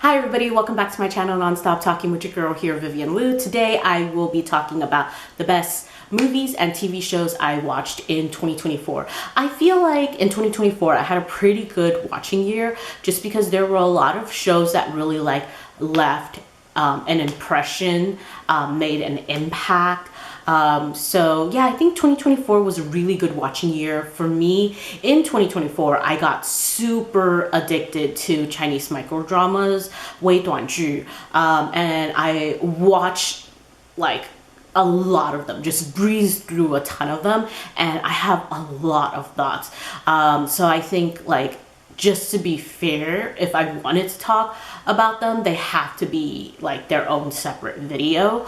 Hi everybody, welcome back to my channel, Nonstop Talking with your girl here, Vivian Liu. Today I will be talking about the best movies and TV shows I watched in 2024. I feel like in 2024 I had a pretty good watching year just because there were a lot of shows that really left an impression, made an impact. So yeah, I think 2024 was a really good watching year for me. In 2024, I got super addicted to Chinese micro dramas, 微短剧, and I watched like a lot of them, just breezed through a ton of them, and I have a lot of thoughts. So I think just to be fair, if I wanted to talk about them, they have to be like their own separate video.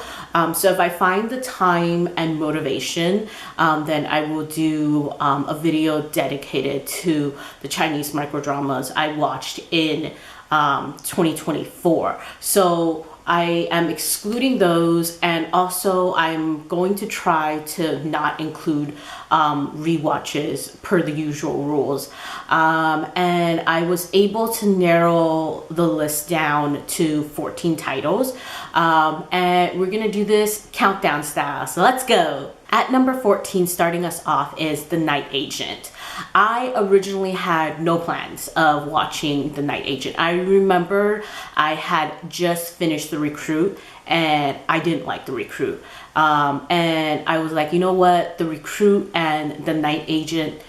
So if I find the time and motivation, then I will do a video dedicated to the Chinese microdramas I watched in 2024. So I am excluding those, and also I'm going to try to not include rewatches per the usual rules. And I was able to narrow the list down to 14 titles. And we're gonna do this countdown style, so let's go. At number 14, starting us off, is The Night Agent. I originally had no plans of watching The Night Agent. I remember I had just finished The Recruit and I didn't like The Recruit. And I was like, you know what? The Recruit and The Night Agent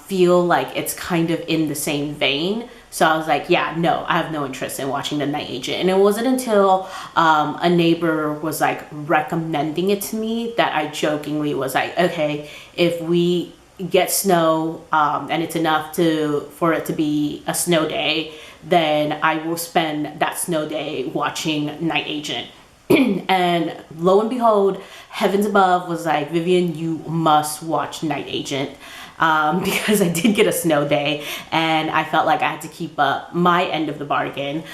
feel like it's kind of in the same vein. So I was like, yeah, no, I have no interest in watching The Night Agent. And it wasn't until a neighbor was like recommending it to me that I jokingly was like, okay, if we get snow and it's enough for it to be a snow day, then I will spend that snow day watching Night Agent. And lo and behold, heavens above was like, Vivian, you must watch Night Agent. Because I did get a snow day and I felt like I had to keep up my end of the bargain,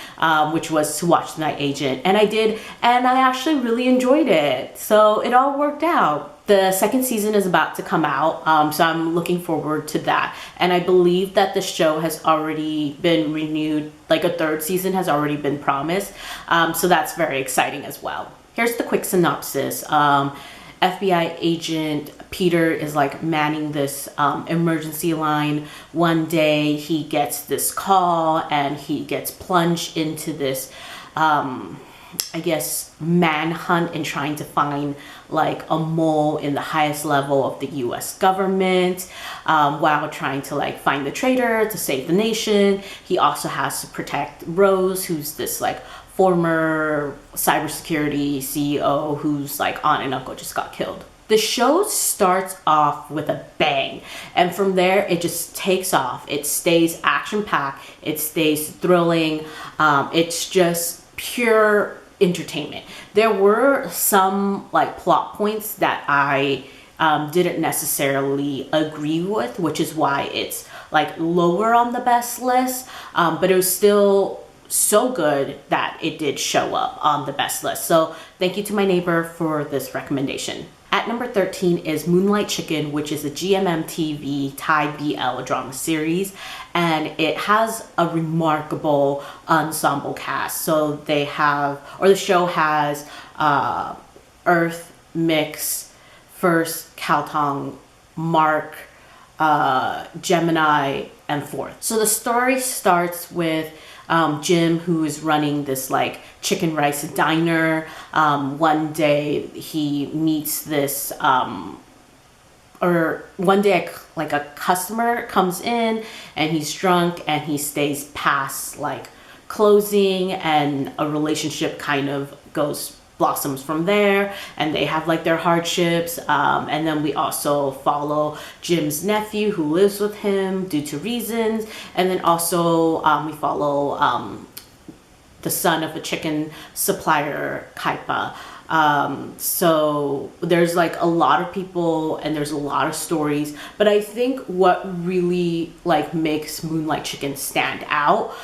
which was to watch The Night Agent. And I did, and I actually really enjoyed it. So it all worked out. The second season is about to come out, so I'm looking forward to that. And I believe that the show has already been renewed, like a third season has already been promised. So that's very exciting as well. Here's the quick synopsis. FBI agent Peter is like manning this emergency line. One day he gets this call and he gets plunged into this I guess manhunt in trying to find like a mole in the highest level of the US government, while trying to like find the traitor to save the nation. He also has to protect Rose, who's this like former cybersecurity CEO who's like aunt and uncle just got killed. The show starts off with a bang, and from there it just takes off. It stays action-packed, it stays thrilling, it's just pure entertainment. There were some like plot points that I didn't necessarily agree with, which is why it's like lower on the best list, but it was still so good that it did show up on the best list. So thank you to my neighbor for this recommendation. At number 13 is Moonlight Chicken, which is a GMM-TV Thai BL drama series, and it has a remarkable ensemble cast. So the show has Earth, Mix, First, Caltong, Mark, Gemini, and Fourth. So the story starts with Jim, who is running this like chicken rice diner. One day he meets this, or one day like a customer comes in and he's drunk and he stays past like closing, and a relationship kind of blossoms from there, and they have like their hardships, and then we also follow Jim's nephew who lives with him due to reasons, and then also we follow the son of a chicken supplier, Kaipa. So there's like a lot of people and there's a lot of stories, but I think what really like makes Moonlight Chicken stand out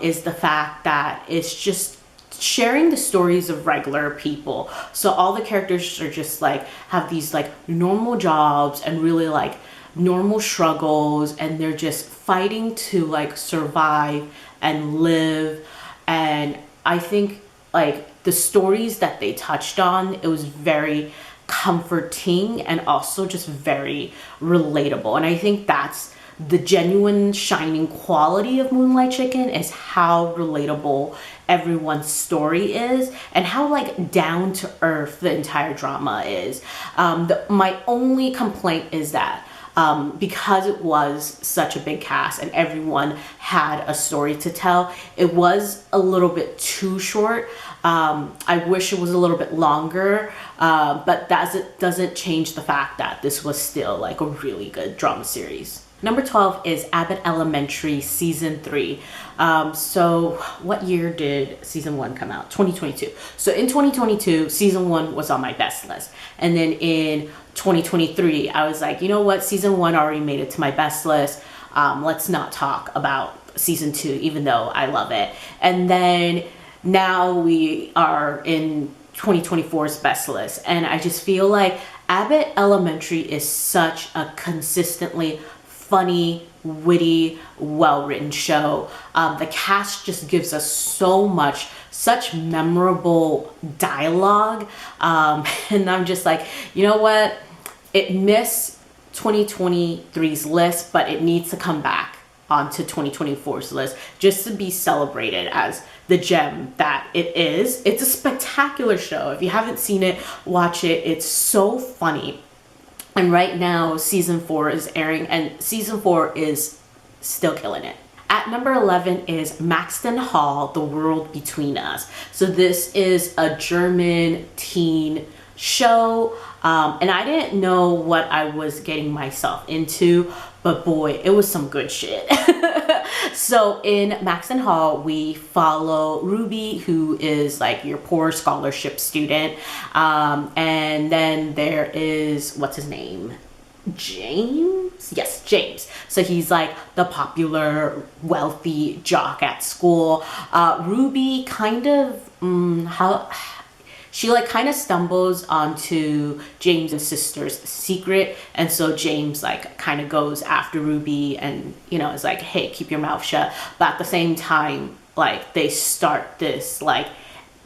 is the fact that it's just sharing the stories of regular people. So all the characters are just like have these like normal jobs and really like normal struggles, and they're just fighting to like survive and live And I think like the stories that they touched on, it was very comforting and also just very relatable. And I think that's the genuine shining quality of Moonlight Chicken, is how relatable everyone's story is and how like down to earth the entire drama is. My only complaint is that because it was such a big cast and everyone had a story to tell, it was a little bit too short. I wish it was a little bit longer, but that doesn't change the fact that this was still like a really good drama series. Number 12 is Abbott Elementary Season 3. So what year did Season 1 come out? 2022. So in 2022, Season 1 was on my best list. And then in 2023, I was like, you know what? Season 1 already made it to my best list. Let's not talk about Season 2, even though I love it. And then now we are in 2024's best list. And I just feel like Abbott Elementary is such a consistently funny, witty, well-written show. The cast just gives us so much, such memorable dialogue. And I'm just like, you know what? It missed 2023's list, but it needs to come back onto 2024's list just to be celebrated as the gem that it is. It's a spectacular show. If you haven't seen it, watch it. It's so funny. And right now, Season 4 is airing, and Season 4 is still killing it. At number 11 is Maxton Hall, The World Between Us. So this is a German teen show, and I didn't know what I was getting myself into, but boy, it was some good shit. So in Maxton Hall, we follow Ruby, who is like your poor scholarship student. And then there is, what's his name? James? Yes, James. So he's like the popular, wealthy jock at school. Ruby kind of, she like kind of stumbles onto James' sister's secret, and so James like kind of goes after Ruby and, you know, is like, hey, keep your mouth shut. But at the same time, like they start this like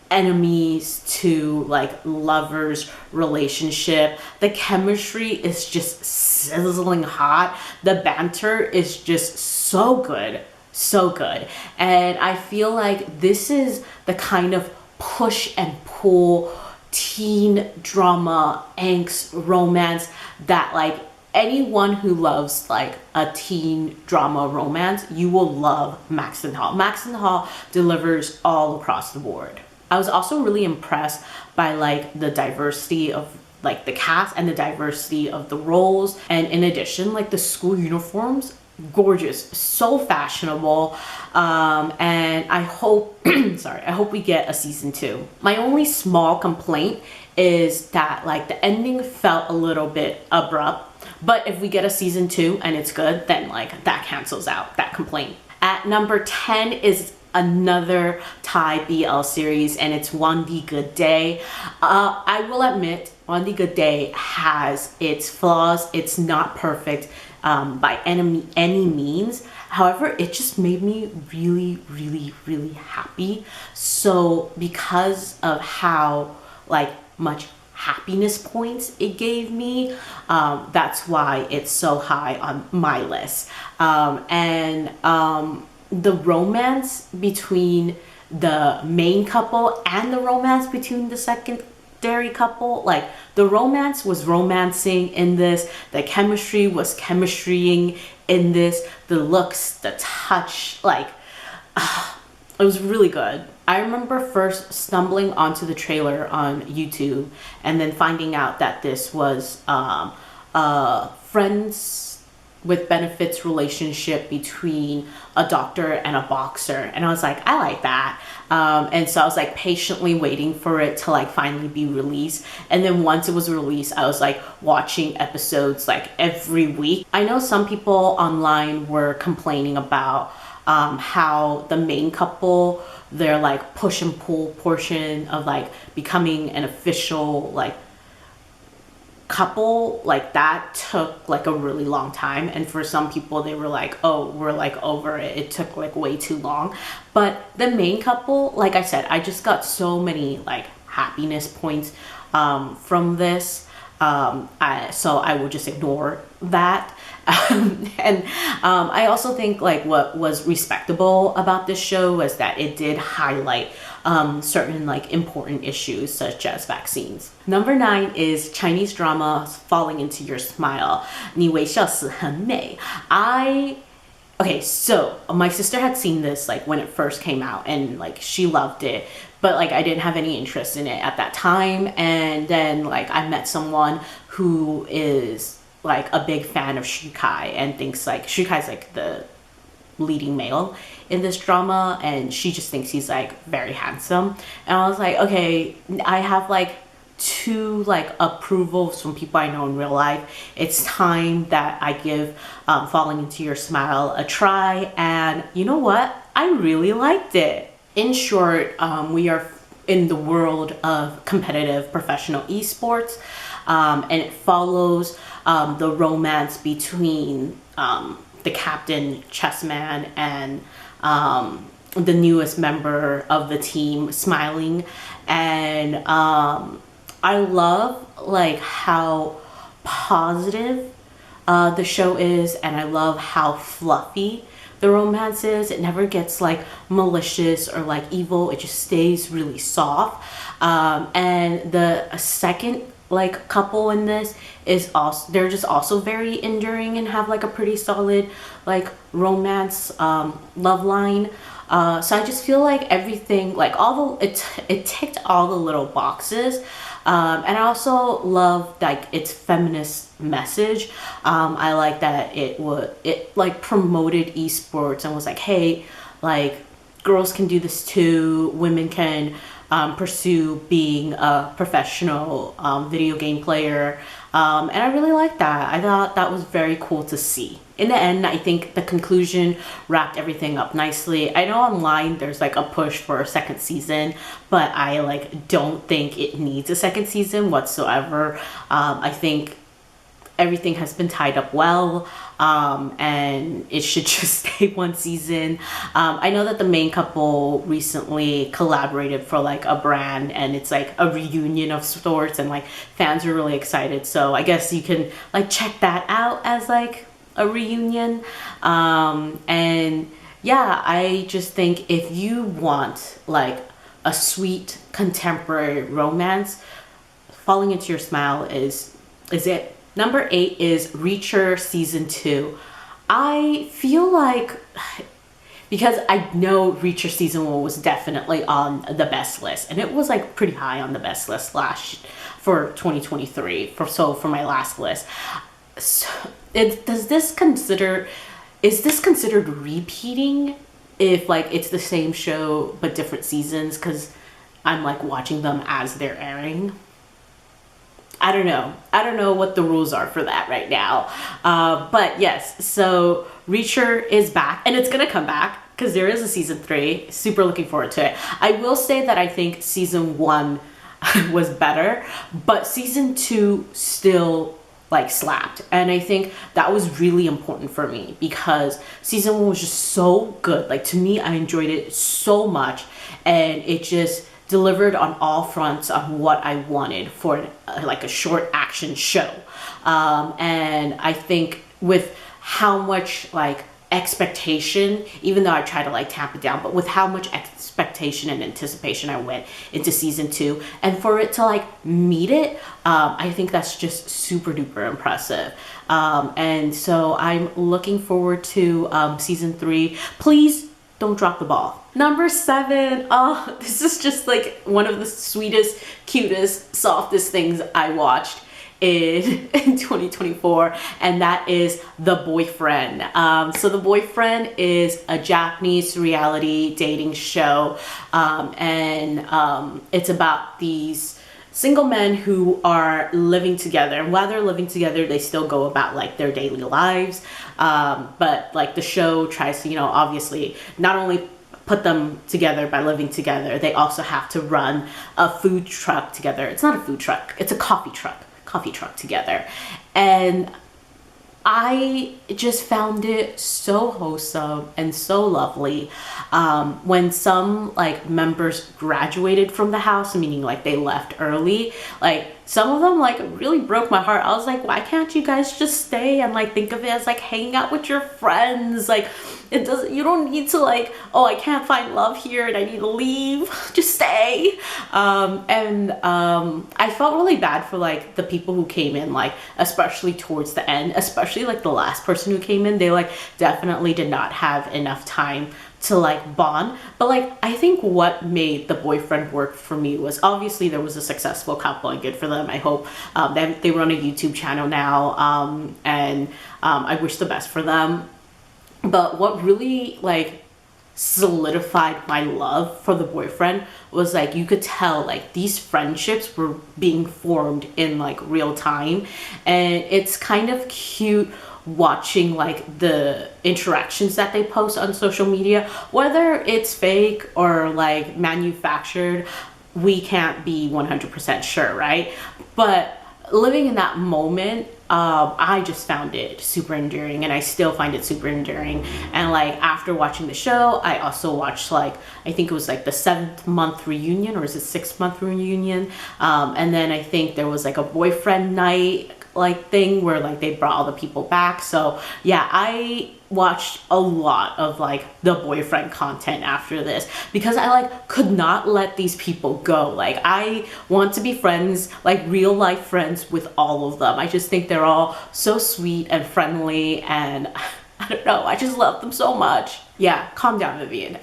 enemies to like lovers relationship. The chemistry is just sizzling hot. The banter is just so good, so good. And I feel like this is the kind of push and pull teen drama, angst, romance that like anyone who loves like a teen drama romance, you will love Maxton Hall. Maxton Hall delivers all across the board. I was also really impressed by like the diversity of like the cast and the diversity of the roles. And in addition, like the school uniforms, gorgeous, so fashionable. And I hope I hope we get a season 2. My only small complaint is that like the ending felt a little bit abrupt, but if we get a season 2 and it's good, then like that cancels out that complaint. At number 10 is another Thai BL series, and it's One D Good Day. I will admit, One D Good Day has its flaws. It's not perfect by any means. However, it just made me really, really, really happy. So because of how like much happiness points it gave me, that's why it's so high on my list. The romance between the main couple and the romance between the secondary couple, like the romance was romancing in this, the chemistry was chemistrying in this, the looks, the touch, like it was really good. I remember first stumbling onto the trailer on YouTube and then finding out that this was a friends with benefits relationship between a doctor and a boxer, and I was like, I like that. And so I was like patiently waiting for it to like finally be released, and then once it was released, I was like watching episodes like every week. I know some people online were complaining about how the main couple, their like push and pull portion of like becoming an official like couple, like that took like a really long time, and for some people they were like, oh, we're like over it, it took like way too long. But the main couple, like I said, I just got so many like happiness points from this. So I will just ignore that. And I also think like what was respectable about this show was that it did highlight certain like important issues such as vaccines. Number 9 is Chinese drama Falling Into Your Smile. 你微笑时很美. Okay, so my sister had seen this like when it first came out, and like she loved it, but like I didn't have any interest in it at that time. And then like I met someone who is like a big fan of Shukai and thinks like Shukai's like the leading male in this drama, and she just thinks he's like very handsome. And I was like, okay, I have like 2 like approvals from people I know in real life. It's time that I give Falling Into Your Smile a try, and you know what? I really liked it. In short, we are in the world of competitive professional esports, and it follows the romance between the captain Chessman and the newest member of the team, Smiling. And I love like how positive the show is, and I love how fluffy the romance is. It never gets like malicious or like evil. It just stays really soft. And the second like couple in this is also, they're just also very enduring and have like a pretty solid like romance love line. So I just feel like everything, like all the, it ticked all the little boxes. And I also love like its feminist message. I like that it like promoted esports and was like, hey, like girls can do this too. Women can pursue being a professional video game player. And I really like that. I thought that was very cool to see. In the end, I think the conclusion wrapped everything up nicely. I know online there's like a push for a second season, but I like don't think it needs a second season whatsoever. I think everything has been tied up well, and it should just stay one season. I know that the main couple recently collaborated for like a brand, and it's like a reunion of sorts, and like fans are really excited. So I guess you can like check that out as like a reunion. And yeah, I just think if you want like a sweet contemporary romance, Falling Into Your Smile is it. Number 8 is Reacher Season 2. I feel like, because I know Reacher Season 1 was definitely on the best list, and it was like pretty high on the best list for 2023, for my last list. So is this considered repeating if like it's the same show but different seasons, because I'm like watching them as they're airing? I don't know what the rules are for that right now. But yes, so Reacher is back, and it's gonna come back because there is a season 3. Super looking forward to it. I will say that I think season 1 was better, but season 2 still like slapped. And I think that was really important for me because season 1 was just so good. Like to me, I enjoyed it so much, and it just delivered on all fronts on what I wanted for like a short action show. And I think with how much like expectation, even though I try to like tamp it down, but with how much expectation and anticipation I went into season 2, and for it to like meet it, I think that's just super duper impressive. And so I'm looking forward to season 3. Please don't drop the ball. Number 7. Oh, this is just like one of the sweetest, cutest, softest things I watched in 2024, and that is The Boyfriend. So The Boyfriend is a Japanese reality dating show, and it's about these single men who are living together, and while they're living together they still go about like their daily lives, but like the show tries to, you know, obviously not only put them together by living together, they also have to run a food truck together. It's not a food truck, it's a coffee truck coffee truck together. And I just found it so wholesome and so lovely. When some like members graduated from the house, meaning like they left early, like some of them like really broke my heart. I was like, why can't you guys just stay and like think of it as like hanging out with your friends? Like it doesn't, you don't need to like, oh, I can't find love here and I need to leave. Just stay. I felt really bad for like the people who came in, like especially towards the end, especially like the last person who came in. They like definitely did not have enough time to like bond. But like I think what made the boyfriend work for me was obviously there was a successful couple and good for them. I hope they run a YouTube channel now, and I wish the best for them. But what really like solidified my love for the boyfriend was like you could tell like these friendships were being formed in like real time, and it's kind of cute watching like the interactions that they post on social media, whether it's fake or like manufactured. We can't be 100% sure, right? But living in that moment, I just found it super endearing, and I still find it super endearing. And like after watching the show, I also watched like, I think it was like the 7th-month reunion, or is it 6th-month reunion? And then I think there was like a boyfriend night like thing where like they brought all the people back. So yeah, I watched a lot of like the boyfriend content after this because I like could not let these people go. Like I want to be friends, like real life friends with all of them. I just think they're all so sweet and friendly, and I don't know, I just love them so much. Yeah, calm down, Vivian.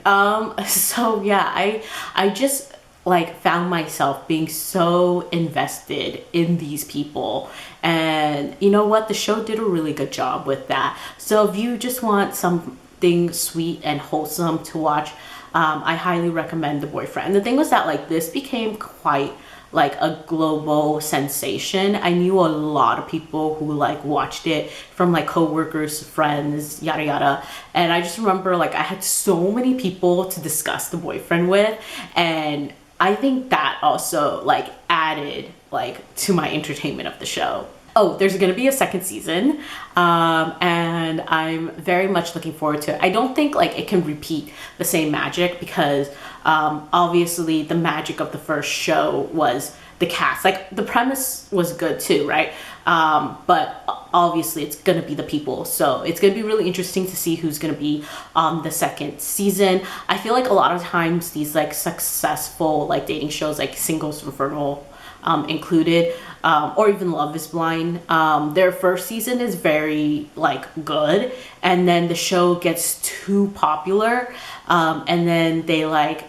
So yeah, I just like found myself being so invested in these people, and you know what, the show did a really good job with that. So if you just want something sweet and wholesome to watch, I highly recommend The Boyfriend. And the thing was that like this became quite like a global sensation. I knew a lot of people who like watched it, from like coworkers, friends, yada yada. And I just remember like I had so many people to discuss The Boyfriend with, and I think that also like added like to my entertainment of the show. Oh, there's gonna be a second season, and I'm very much looking forward to it. I don't think like it can repeat the same magic because obviously the magic of the first show was the cast. Like the premise was good too, right? But obviously it's gonna be the people. So it's gonna be really interesting to see who's gonna be on the second season. I feel like a lot of times these like successful like dating shows, like Singles Inferno included, or even Love is Blind, their first season is very like good, and then the show gets too popular, and then they like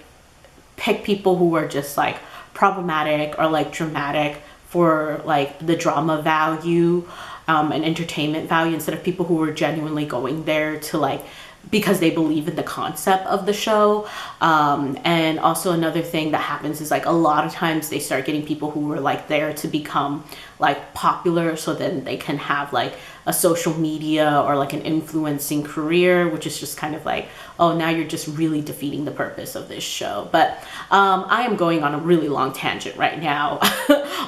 pick people who are just like problematic or like dramatic for like the drama value and entertainment value, instead of people who are genuinely going there to like because they believe in the concept of the show. And also another thing that happens is like a lot of times they start getting people who were like there to become like popular, so then they can have like a social media or like an influencing career, which is just kind of like, oh, now you're just really defeating the purpose of this show. But I am going on a really long tangent right now.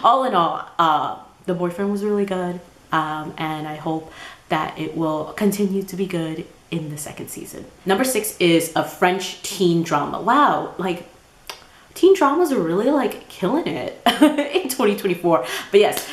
All in all, The Boyfriend was really good, and I hope that it will continue to be good in the second season. Number 6 is a French teen drama. Wow, like teen dramas are really like killing it in 2024. But yes,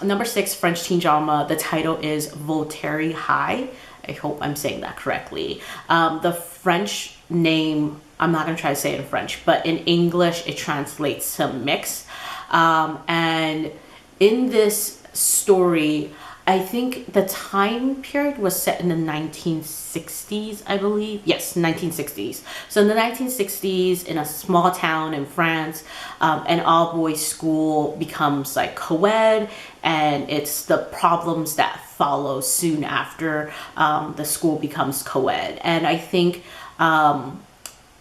number 6 French teen drama. The title is Voltaire High. I hope I'm saying that correctly. The French name, I'm not gonna try to say it in French, but in English it translates to mix. And in this story, I think the time period was set in the 1960s, I believe. Yes, 1960s. So in the 1960s, in a small town in France, an all-boys school becomes like co-ed, and it's the problems that follow soon after the school becomes co-ed. And I think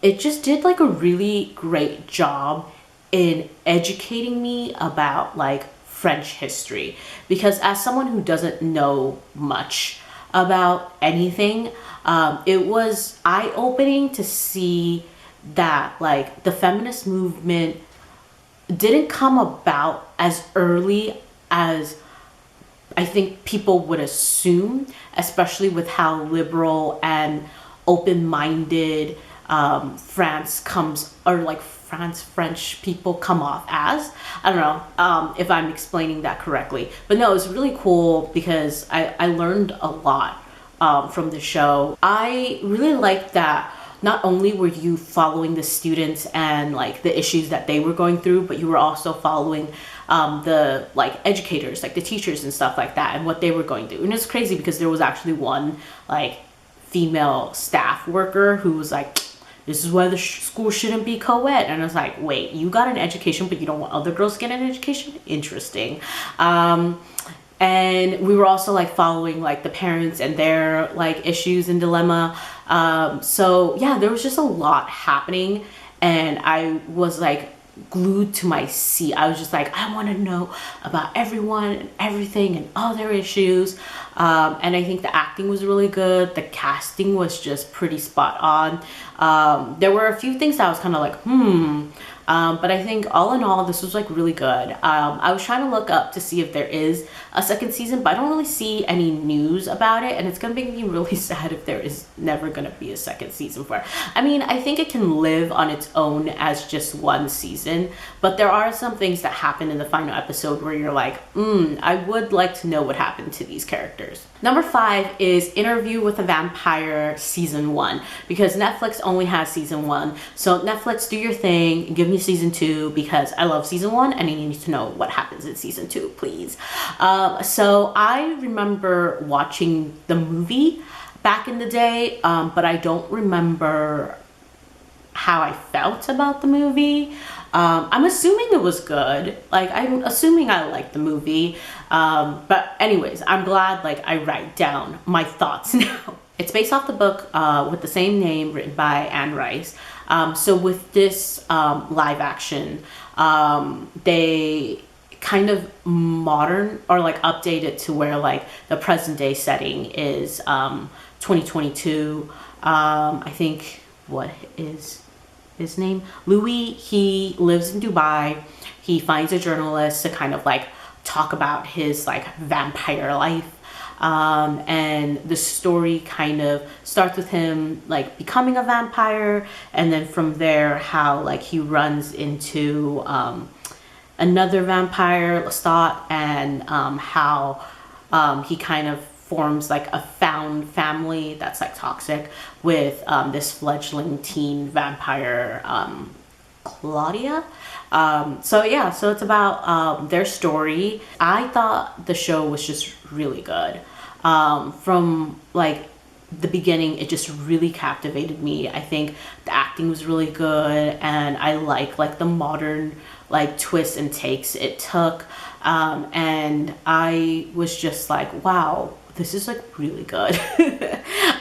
it just did like a really great job in educating me about like French history, because as someone who doesn't know much about anything, it was eye-opening to see that like the feminist movement didn't come about as early as I think people would assume, especially with how liberal and open-minded France comes, or like French people come off as. I don't know if I'm explaining that correctly, but no, it's really cool because I learned a lot from the show. I really like that not only were you following the students and like the issues that they were going through, but you were also following the like educators, like the teachers and stuff like that, and what they were going through. And it's crazy because there was actually one like female staff worker who was like, this is why the school shouldn't be co-ed. And I was like, wait, you got an education but you don't want other girls to get an education? Interesting. And we were also like following like the parents and their like issues and dilemma. So yeah, there was just a lot happening, and I was like glued to my seat. I was just like, I want to know about everyone and everything and all their issues. And I think the acting was really good. The casting was just pretty spot on. There were a few things that I was kind of like, but I think all in all, this was like really good. I was trying to look up to see if there is a second season, but I don't really see any news about it. And it's going to make me really sad if there is never going to be a second season for it. I mean, I think it can live on its own as just one season, but there are some things that happen in the final episode where you're like, I would like to know what happened to these characters. Number 5 is Interview with a Vampire Season 1, because Netflix only has Season 1. So Netflix, do your thing, give me Season 2, because I love Season 1 and I need to know what happens in Season 2, please. So I remember watching the movie back in the day, but I don't remember how I felt about the movie. I'm assuming it was good. Like, I'm assuming I liked the movie. But anyways, I'm glad like I write down my thoughts now. It's based off the book with the same name, written by Anne Rice. So with this live action, they kind of modern or like update it to where like the present day setting is 2022. I think, what is his name? Louis, he lives in Dubai. He finds a journalist to kind of like talk about his like vampire life. And the story kind of starts with him like becoming a vampire, and then from there how like he runs into another vampire, Lestat, and how he kind of forms like a found family that's like toxic with this fledgling teen vampire, Claudia. So yeah, so it's about their story. I thought the show was just really good. From like the beginning, it just really captivated me. I think the acting was really good, and I like the modern like twists and takes it took. And I was just like, wow, this is like really good.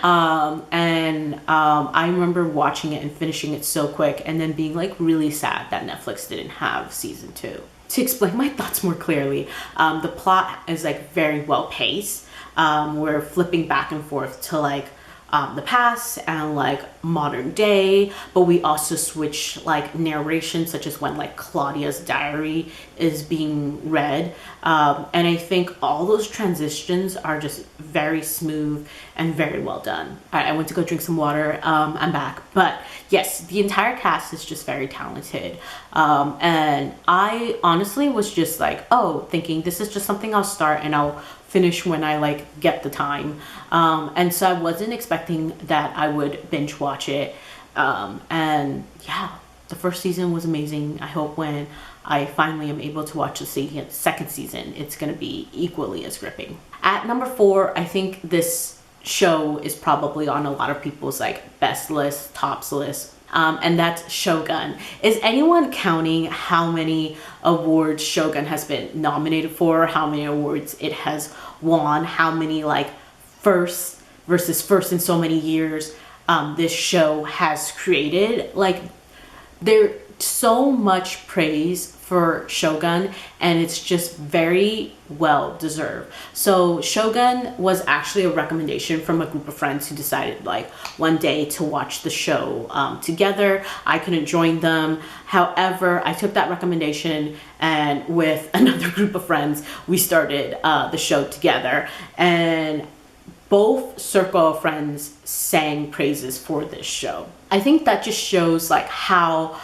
I remember watching it and finishing it so quick, and then being like really sad that Netflix didn't have season 2. To explain my thoughts more clearly, the plot is like very well paced. We're flipping back and forth to like the past and like modern day, but we also switch like narration, such as when like Claudia's diary is being read, and I think all those transitions are just very smooth and very well done. I went to go drink some water. I'm back, but yes, the entire cast is just very talented, and I honestly was just like, thinking this is just something I'll start and I'll finish when I like get the time, and so I wasn't expecting that I would binge watch it, and yeah, the first season was amazing. I hope when I finally am able to watch the second season, it's gonna be equally as gripping. At number 4, I think this show is probably on a lot of people's like best list, tops list, and that's Shogun. Is anyone counting how many awards Shogun has been nominated for, how many awards it has won, how many like first versus first in so many years this show has created? Like, there's so much praise for Shogun, and it's just very well deserved. So Shogun was actually a recommendation from a group of friends who decided like one day to watch the show together. I couldn't join them. However, I took that recommendation, and with another group of friends, we started the show together, and both circle of friends sang praises for this show. I think that just shows like how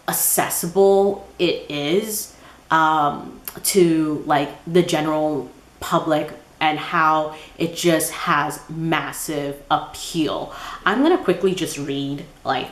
accessible it is to like the general public, and how it just has massive appeal. I'm gonna quickly just read like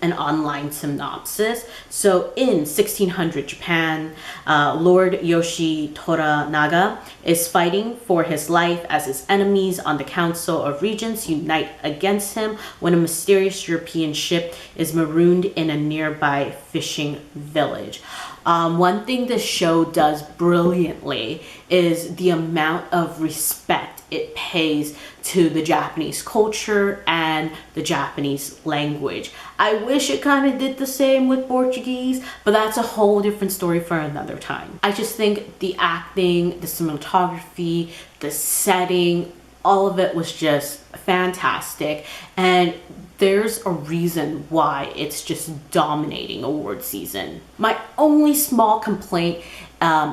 an online synopsis. So in 1600 Japan, Lord Yoshi Toranaga is fighting for his life as his enemies on the Council of Regents unite against him when a mysterious European ship is marooned in a nearby fishing village. One thing this show does brilliantly is the amount of respect it pays to the Japanese culture and the Japanese language. I wish it kind of did the same with Portuguese, but that's a whole different story for another time. I just think the acting, the cinematography, the setting, all of it was just fantastic, and there's a reason why it's just dominating award season. My only small complaint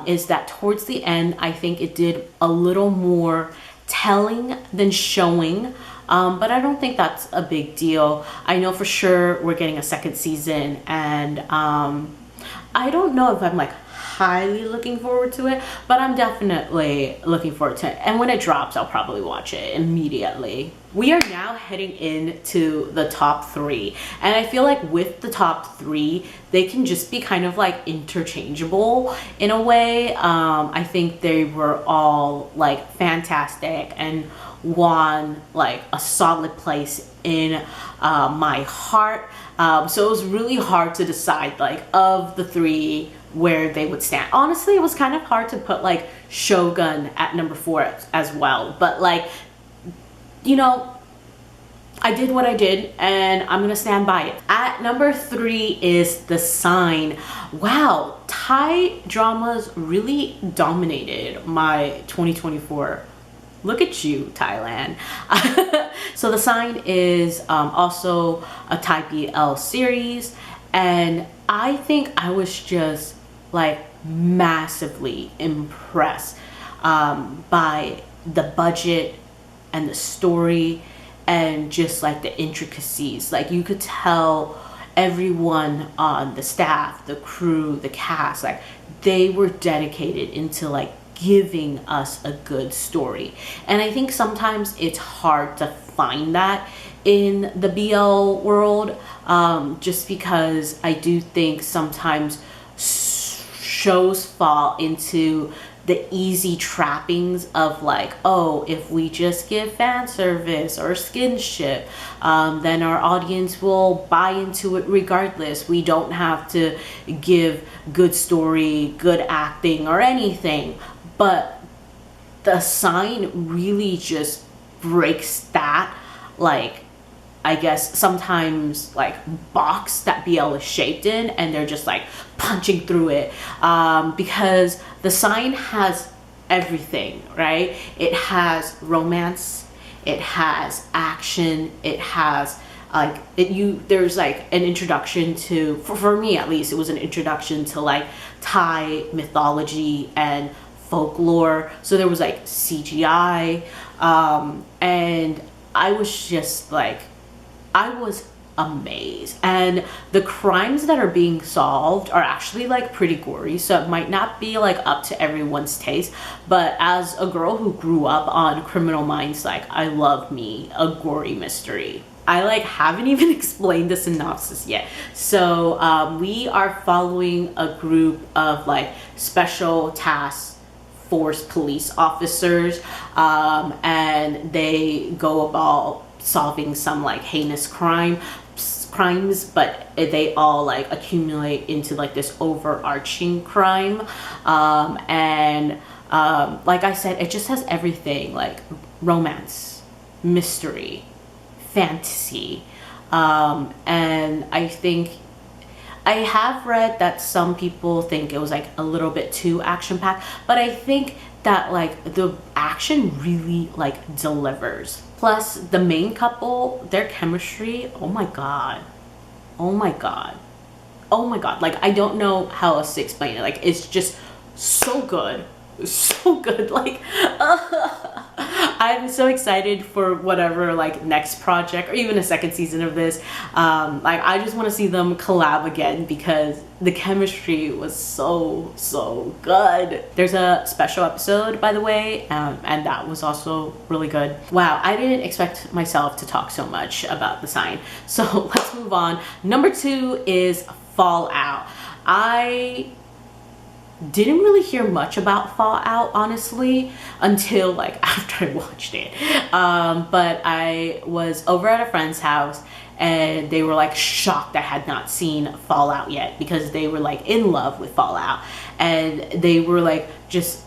is that towards the end, I think it did a little more telling than showing, but I don't think that's a big deal. I know for sure we're getting a second season, and I don't know if I'm like highly looking forward to it, but I'm definitely looking forward to it. And when it drops, I'll probably watch it immediately. We are now heading into the top three, and I feel like with the top three, they can just be kind of like interchangeable in a way. I think they were all like fantastic and won like a solid place in my heart. So it was really hard to decide like of the three where they would stand. Honestly, it was kind of hard to put like Shogun at number 4 as well, but like, you know, I did what I did, and I'm gonna stand by it. At number 3 is The Sign. Wow, Thai dramas really dominated my 2024. Look at you, Thailand. So The Sign is also a Thai BL series, and I think I was just like massively impressed by the budget and the story and just like the intricacies. Like you could tell everyone on the staff, the crew, the cast, like they were dedicated into like giving us a good story. And I think sometimes it's hard to find that in the BL world, just because I do think sometimes shows fall into the easy trappings of like, oh, if we just give fan service or skinship, then our audience will buy into it regardless. We don't have to give good story, good acting, or anything. But The Sign really just breaks that, like, I guess sometimes like box that BL is shaped in, and they're just like punching through it, because The Sign has everything, right? It has romance, it has action, it has like there's like an introduction to, for me at least, it was an introduction to like Thai mythology and folklore. So there was like CGI, and I was just like, I was amazed. And the crimes that are being solved are actually like pretty gory, so it might not be like up to everyone's taste, but as a girl who grew up on Criminal Minds, like I love me a gory mystery. I like haven't even explained the synopsis yet. So we are following a group of like special task force police officers, and they go about solving some like heinous crimes, but they all like accumulate into like this overarching crime, and like I said, it just has everything, like romance, mystery, fantasy, and I think I have read that some people think it was like a little bit too action packed, but I think that like the action really like delivers. Plus the main couple, their chemistry, oh my god. Oh my god. Oh my god. Like I don't know how else to explain it. Like it's just so good. So good. Like I'm so excited for whatever like next project or even a second season of this. Like I just want to see them collab again because the chemistry was so good. There's a special episode, by the way, and that was also really good. Wow, I didn't expect myself to talk so much about The Sign. So let's move on. Number 2 is Fallout. I didn't really hear much about Fallout, honestly, until like after I watched it. But I was over at a friend's house and they were like shocked I had not seen Fallout yet because they were like in love with Fallout, and they were like just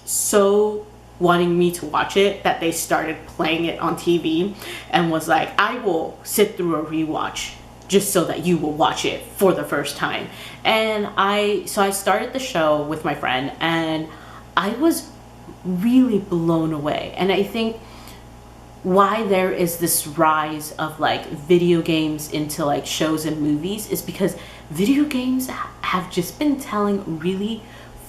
so wanting me to watch it that they started playing it on TV and was like, I will sit through a rewatch just so that you will watch it for the first time. And I started the show with my friend and I was really blown away. And I think why there is this rise of like video games into like shows and movies is because video games have just been telling really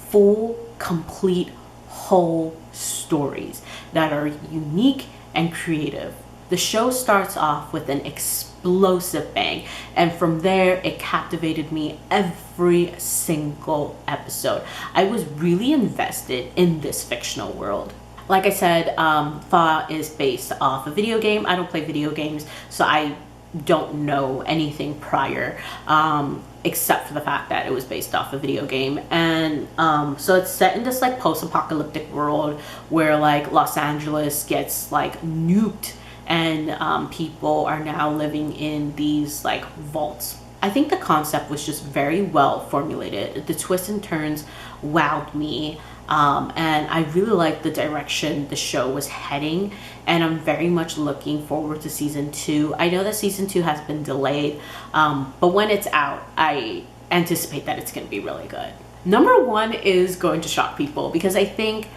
full, complete, whole stories that are unique and creative. The show starts off with an explosive bang, and from there it captivated me every single episode. I was really invested in this fictional world. Like I said, Fallout is based off a video game. I don't play video games, so I don't know anything prior, except for the fact that it was based off a video game. And so it's set in this like post-apocalyptic world where like Los Angeles gets like nuked, and people are now living in these like vaults. I think the concept was just very well formulated. The twists and turns wowed me, and I really liked the direction the show was heading, and I'm very much looking forward to season 2. I know that season 2 has been delayed, but when it's out, I anticipate that it's going to be really good. Number 1 is going to shock people because I think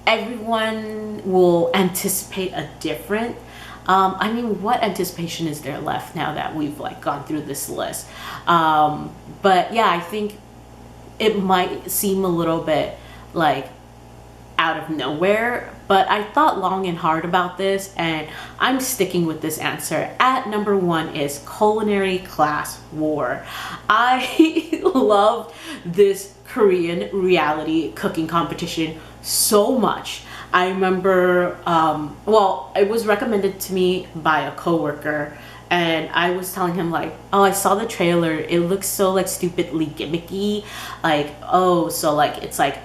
everyone will anticipate a different. I mean, what anticipation is there left now that we've like gone through this list? But yeah, I think it might seem a little bit like out of nowhere, but I thought long and hard about this and I'm sticking with this answer. At number 1 is Culinary Class War. I loved this Korean reality cooking competition so much. I remember, well, it was recommended to me by a coworker, and I was telling him like, oh, I saw the trailer, it looks so like stupidly gimmicky, like, oh, so like it's like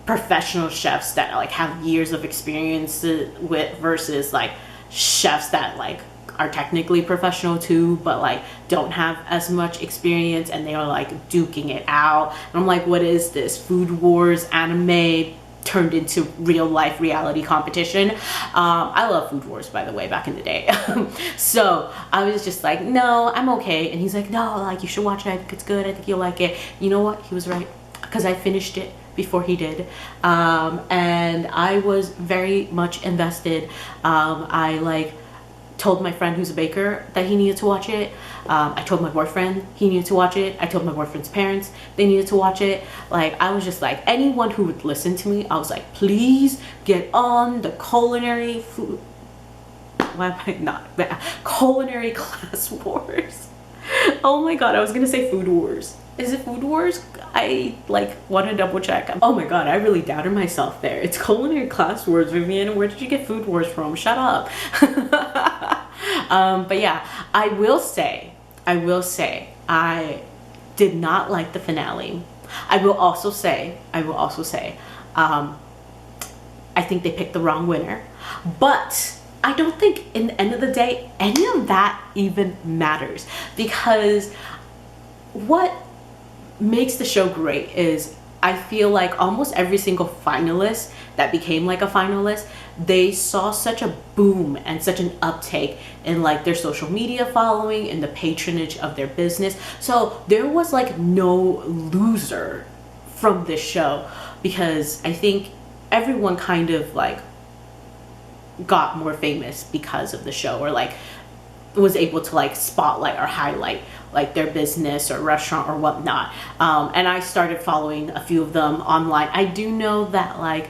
professional chefs that like have years of experience with versus like chefs that like are technically professional too but like don't have as much experience, and they are like duking it out. And I'm like, what is this, Food Wars anime turned into real life reality competition? I love Food Wars, by the way, back in the day. So I was just like, no, I'm okay. And he's like, no, like you should watch it, I think it's good, I think you'll like it. You know what, he was right, because I finished it before he did, and I was very much invested. I like told my friend who's a baker that he needed to watch it. I told my boyfriend he needed to watch it. I told my boyfriend's parents they needed to watch it. Like I was just like, anyone who would listen to me, I was like, please get on the culinary food. Why am I not? Culinary Class Wars. Oh my god, I was gonna say Food Wars. Is it Food Wars? I like want to double check. Oh my god, I really doubted myself there. It's Culinary Class Wars, Vivian. Where did you get Food Wars from? Shut up. But yeah, I will say, I did not like the finale. I will also say, I think they picked the wrong winner. But I don't think in the end of the day, any of that even matters, because what makes the show great is I feel like almost every single finalist that became like a finalist, they saw such a boom and such an uptake in like their social media following and the patronage of their business. So there was like no loser from this show, because I think everyone kind of like got more famous because of the show, or like was able to like spotlight or highlight like their business or restaurant or whatnot. And I started following a few of them online. I do know that like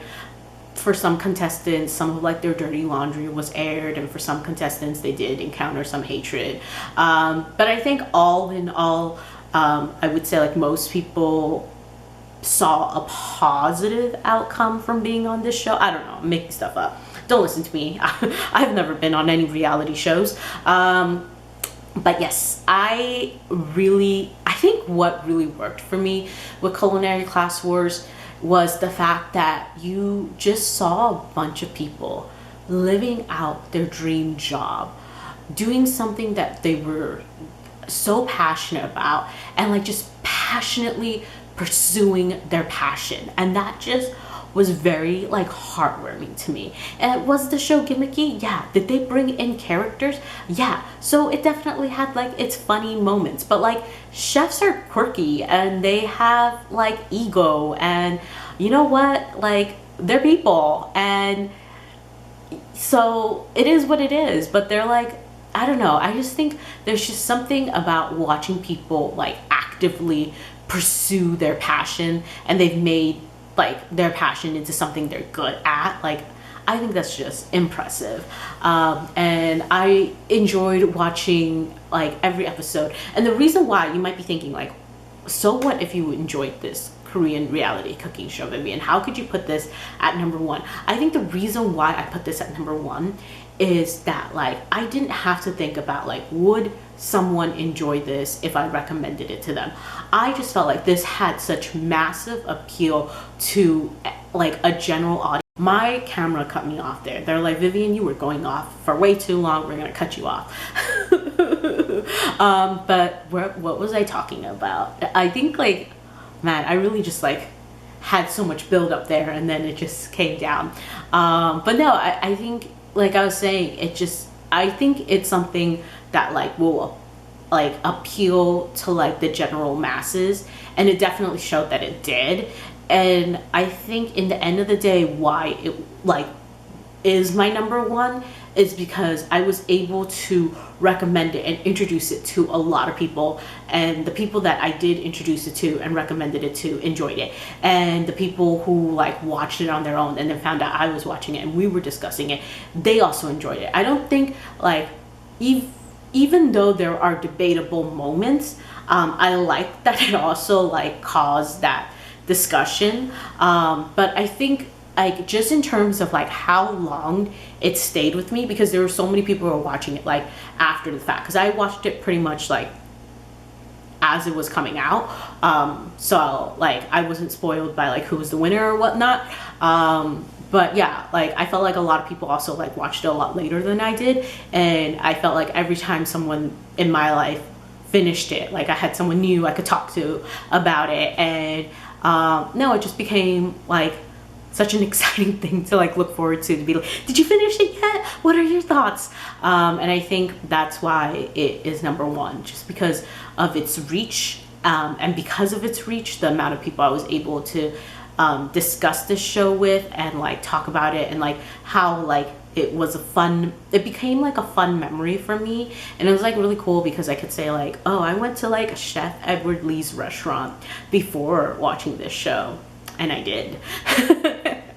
for some contestants, some of like their dirty laundry was aired, and for some contestants they did encounter some hatred. But I think all in all, I would say like most people saw a positive outcome from being on this show. I don't know, I'm making stuff up. Don't listen to me. I've never been on any reality shows. But yes, I think what really worked for me with Culinary Class Wars was the fact that you just saw a bunch of people living out their dream job, doing something that they were so passionate about, and like just passionately pursuing their passion. And that just was very like heartwarming to me. And was the show gimmicky? Yeah. Did they bring in characters? Yeah. So it definitely had like its funny moments, but like chefs are quirky and they have like ego, and you know what, like they're people, and so it is what it is. But they're like, I don't know, I just think there's just something about watching people like actively pursue their passion, and they've made like their passion into something they're good at. Like I think that's just impressive. And I enjoyed watching like every episode. And the reason why, you might be thinking like, so what if you enjoyed this Korean reality cooking show, Vivian? How could you put this at number one? I think the reason why I put this at number one is that like I didn't have to think about like, would someone enjoy this if I recommended it to them. I just felt like this had such massive appeal to like a general audience. My camera cut me off there. They're like, Vivian, you were going off for way too long. We're gonna cut you off. But what was I talking about? I think like, man, I really just like had so much build up there, and then it just came down. But no, I think like I was saying, I think it's something that like will like appeal to like the general masses, and it definitely showed that it did. And I think in the end of the day, why it like is my number one is because I was able to recommend it and introduce it to a lot of people, and the people that I did introduce it to and recommended it to enjoyed it, and the people who like watched it on their own and then found out I was watching it and we were discussing it, they also enjoyed it. I don't think like even though there are debatable moments, I like that it also like caused that discussion. But I think like just in terms of like how long it stayed with me, because there were so many people who were watching it like after the fact, because I watched it pretty much like as it was coming out. So like I wasn't spoiled by like who was the winner or whatnot. But yeah, like I felt like a lot of people also like watched it a lot later than I did, and I felt like every time someone in my life finished it, like I had someone new I could talk to about it. And no, it just became like such an exciting thing to like look forward to be like, did you finish it yet? What are your thoughts? And I think that's why it is number one, just because of its reach, and because of its reach, the amount of people I was able to discuss this show with and like talk about it, and like how like it became like a fun memory for me. And it was like really cool because I could say like, oh, I went to like Chef Edward Lee's restaurant before watching this show, and I did.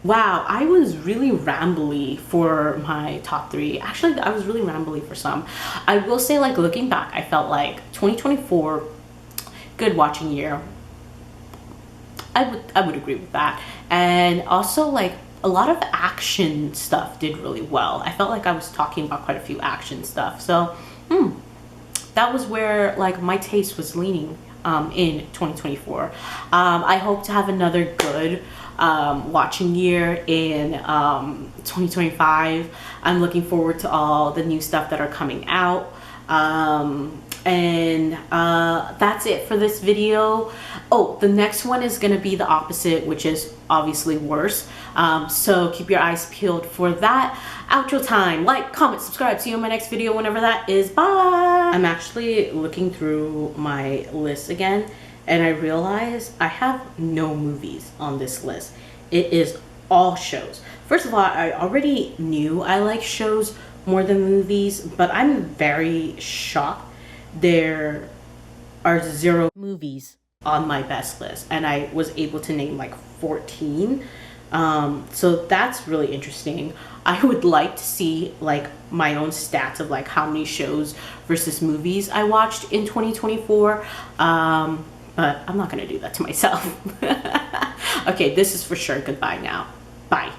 Wow, I was really rambly for my top three. Actually, I was really rambly for some. I will say, like, looking back, I felt like 2024, good watching year. I would agree with that. And also, like, a lot of action stuff did really well. I felt like I was talking about quite a few action stuff. So, that was where, like, my taste was leaning in 2024. I hope to have another good watching year in 2025. I'm looking forward to all the new stuff that are coming out. That's it for this video. Oh, the next one is gonna be the opposite, which is obviously worse. So keep your eyes peeled for that. Outro time. Like, comment, subscribe. See you in my next video whenever that is. Bye. I'm actually looking through my list again, and I realize I have no movies on this list. It is all shows. First of all, I already knew I like shows more than movies, but I'm very shocked there are 0 movies on my best list, and I was able to name like 14. So that's really interesting. I would like to see like my own stats of like how many shows versus movies I watched in 2024. But I'm not gonna do that to myself. Okay, this is for sure. Goodbye now. Bye.